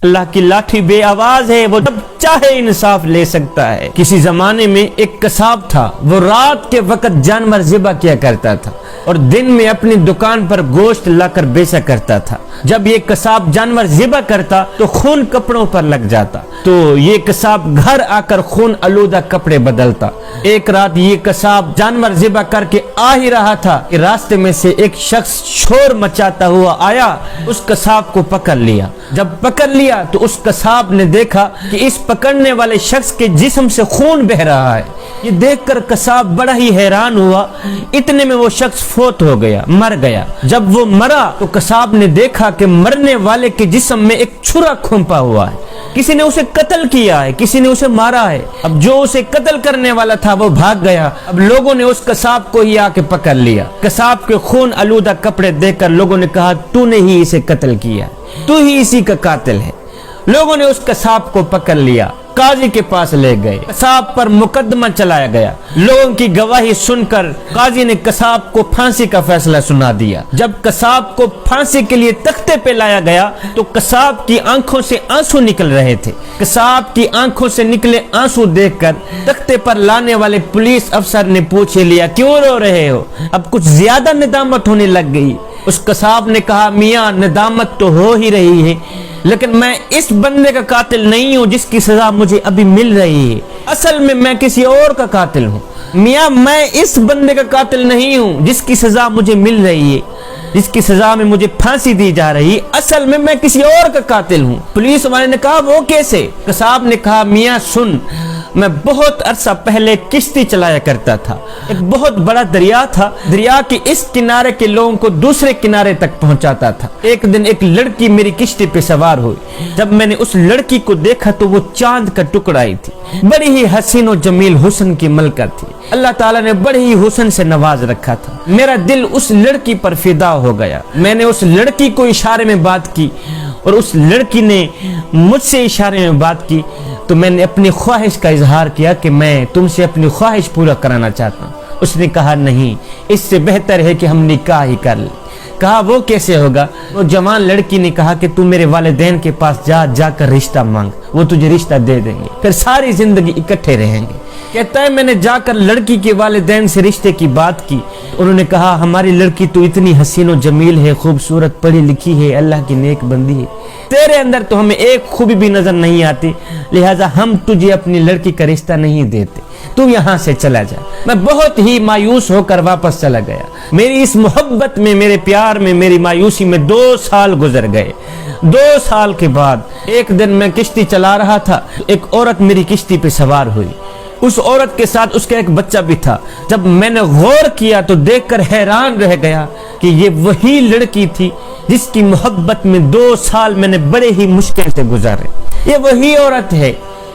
اللہ کی لاٹھی بے آواز ہے، وہ جب چاہے انصاف لے سکتا ہے۔ کسی زمانے میں ایک قصاب تھا، وہ رات کے وقت جانور ذبح کیا کرتا تھا اور دن میں اپنی دکان پر گوشت لا کر بیچا کرتا تھا۔ جب یہ قصاب جانور ذبح کرتا تو خون کپڑوں پر لگ جاتا، تو یہ قصاب گھر آ کر خون آلودہ کپڑے بدلتا۔ ایک رات یہ قصاب جانور ذبح کر کے آ ہی رہا تھا کہ راستے میں سے ایک شخص شور مچاتا ہوا آیا، اس قصاب کو پکڑ لیا۔ جب پکڑ لیا تو اس قصاب نے دیکھا کہ اس پکڑنے والے شخص کے جسم سے خون بہ رہا ہے۔ یہ دیکھ کر قصاب بڑا ہی حیران ہوا، اتنے میں وہ شخص فوت ہو گیا، مر گیا۔ جب وہ مرا تو قصاب نے دیکھا کہ مرنے والے کے جسم میں ایک چھرا کھونپا ہوا ہے، کسی نے اسے قتل کیا ہے، کسی نے اسے مارا ہے۔ اب جو اسے قتل کرنے والا تھا وہ بھاگ گیا۔ اب لوگوں نے اس قصاب کو ہی آ کے پکڑ لیا۔ قصاب کے خون آلودہ کپڑے دیکھ کر لوگوں نے کہا تو نے ہی اسے قتل کیا، تو ہی اسی کا قاتل ہے۔ لوگوں نے اس قصاب کو پکڑ لیا، قاضی کے پاس لے گئے، قصاب پر مقدمہ چلایا گیا۔ لوگوں کی گواہی سن کر قاضی نے قصاب کو پھانسی کا فیصلہ سنا دیا۔ جب قصاب کو پھانسی کے لیے تختے پہ لایا گیا تو قصاب کی آنکھوں سے آنسو نکل رہے تھے۔ قصاب کی آنکھوں سے نکلے آنسو دیکھ کر تختے پر لانے والے پولیس افسر نے پوچھ لیا کیوں رو رہے ہو؟ اب کچھ زیادہ ندامت ہونے لگ گئی۔ اس قصاب نے کہا میاں ندامت تو ہو ہی رہی ہے، لیکن میں اس بندے کا قاتل نہیں ہوں جس کی سزا مجھے ابھی مل رہی ہے، اصل میں کسی اور کا قاتل ہوں۔ میاں میں اس بندے کا قاتل نہیں ہوں جس کی سزا مجھے مل رہی ہے، جس کی سزا میں مجھے پھانسی دی جا رہی ہے، اصل میں کسی اور کا قاتل ہوں۔ پولیس والے نے کہا وہ کیسے؟ قصاب نے کہا میاں سن، میں بہت عرصہ پہلے کشتی چلایا کرتا تھا۔ ایک بہت بڑا دریا تھا، دریا کے اس کنارے کے لوگوں کو دوسرے کنارے تک پہنچاتا تھا۔ ایک دن ایک لڑکی میری کشتی پہ سوار ہوئی۔ جب میں نے اس لڑکی کو دیکھا تو وہ چاند کا ٹکڑا ہی تھی، بڑی ہی حسین و جمیل حسن کی ملکہ تھی۔ اللہ تعالیٰ نے بڑے ہی حسن سے نواز رکھا تھا۔ میرا دل اس لڑکی پر فدا ہو گیا۔ میں نے اس لڑکی کو اشارے میں بات کی اور اس لڑکی نے مجھ سے اشارے میں بات کی، تو میں نے اپنی خواہش کا اظہار کیا کہ میں تم سے اپنی خواہش پورا کرانا چاہتا ہوں۔ اس نے کہا نہیں، اس سے بہتر ہے کہ ہم نکاح ہی کر لیں۔ کہا وہ کیسے ہوگا؟ وہ جوان لڑکی نے کہا کہ تم میرے والدین کے پاس جا کر رشتہ مانگ، وہ تجھے رشتہ دے دیں گے، پھر ساری زندگی اکٹھے رہیں گے۔ کہتا ہے میں نے جا کر لڑکی کے والدین سے رشتے کی بات کی۔ انہوں نے کہا ہماری لڑکی تو اتنی حسین و جمیل ہے، خوبصورت، پڑھی لکھی ہے، اللہ کی نیک بندی ہے، تیرے اندر تو ہمیں ایک خوبی بھی نظر نہیں آتی، لہٰذا ہم تجھے اپنی لڑکی کا رشتہ نہیں دیتے، تو یہاں سے چلا جا۔ میں بہت ہی مایوس ہو کر واپس چلا گیا۔ میری اس محبت میں، میرے پیار میں، میری مایوسی میں 2 سال گزر گئے۔ 2 سال کے بعد ایک دن میں کشتی چلا رہا تھا، ایک عورت میری کشتی پہ سوار ہوئی۔ اس عورت کے ساتھ اس کا ایک بچہ بھی تھا۔ جب میں نے غور کیا تو دیکھ کر حیران رہ گیا کہ یہ وہی لڑکی تھی جس کی محبت میں 2 سال میں نے بڑے ہی مشکل سے گزارے۔ یہ وہی عورت ہے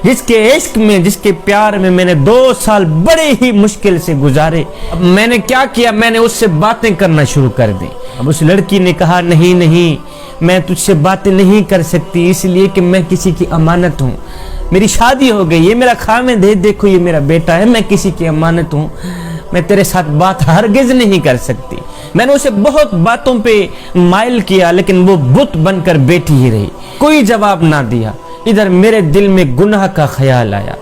جس کے عشق میں، جس کے پیار میں نے 2 سال بڑے ہی مشکل سے گزارے۔ اب میں نے کیا کیا؟ میں نے اس سے باتیں کرنا شروع کر دی۔ اب اس لڑکی نے کہا نہیں، میں تجھ سے باتیں نہیں کر سکتی، اس لیے کہ میں کسی کی امانت ہوں، میری شادی ہو گئی، یہ میرا خامد ہے، دیکھو یہ میرا بیٹا ہے، میں کسی کی امانت ہوں، میں تیرے ساتھ بات ہرگز نہیں کر سکتی۔ میں نے اسے بہت باتوں پہ مائل کیا، لیکن وہ بت بن کر بیٹھی ہی رہی، کوئی جواب نہ دیا۔ ادھر میرے دل میں گناہ کا خیال آیا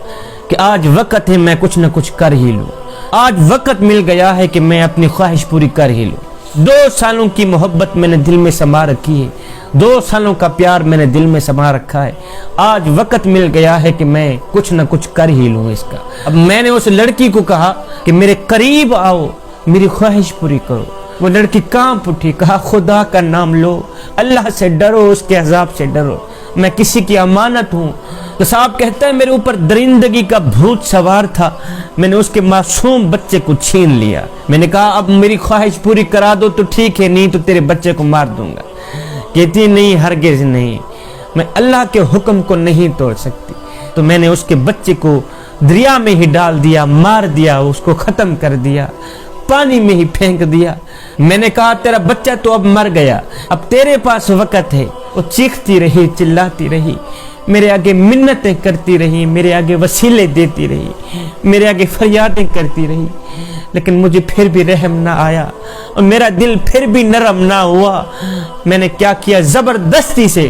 کہ آج وقت ہے میں کچھ نہ کچھ کر ہی لوں، آج وقت مل گیا ہے کہ میں اپنی خواہش پوری کر ہی لوں۔ 2 سالوں کی محبت میں نے دل میں سما رکھی ہے، 2 سالوں کا پیار میں نے دل میں سما رکھا ہے، آج وقت مل گیا ہے کہ میں کچھ نہ کچھ کر ہی لوں اس کا۔ اب میں نے اس لڑکی کو کہا کہ میرے قریب آؤ، میری خواہش پوری کرو۔ وہ لڑکی کانپ اٹھی، کہا خدا کا نام لو، اللہ سے ڈرو، اس کے عذاب سے ڈرو، میں کسی کی امانت ہوں۔ قصاب کہتا ہے میرے اوپر درندگی کا بھوت سوار تھا، میں نے اس کے معصوم بچے کو چھین لیا۔ میں نے کہا اب میری خواہش پوری کرا دو تو ٹھیک ہے، نہیں تو تیرے بچے کو مار دوں گا۔ کہتی نہیں، ہرگز نہیں، میں اللہ کے حکم کو نہیں توڑ سکتی۔ تو میں نے اس کے بچے کو دریا میں ہی ڈال دیا، مار دیا، اس کو ختم کر دیا، پانی میں ہی پھینک دیا۔ میں نے کہا تیرا بچہ تو اب مر گیا، اب تیرے پاس وقت ہے۔ وہ چیختی رہی، چلاتی رہی، میرے آگے منتیں کرتی رہی، میرے آگے وسیلے دیتی رہی، میرے آگے فریادیں کرتی رہی، لیکن مجھے پھر بھی رحم نہ آیا اور میرا دل پھر بھی نرم نہ ہوا۔ میں نے کیا کیا؟ زبردستی سے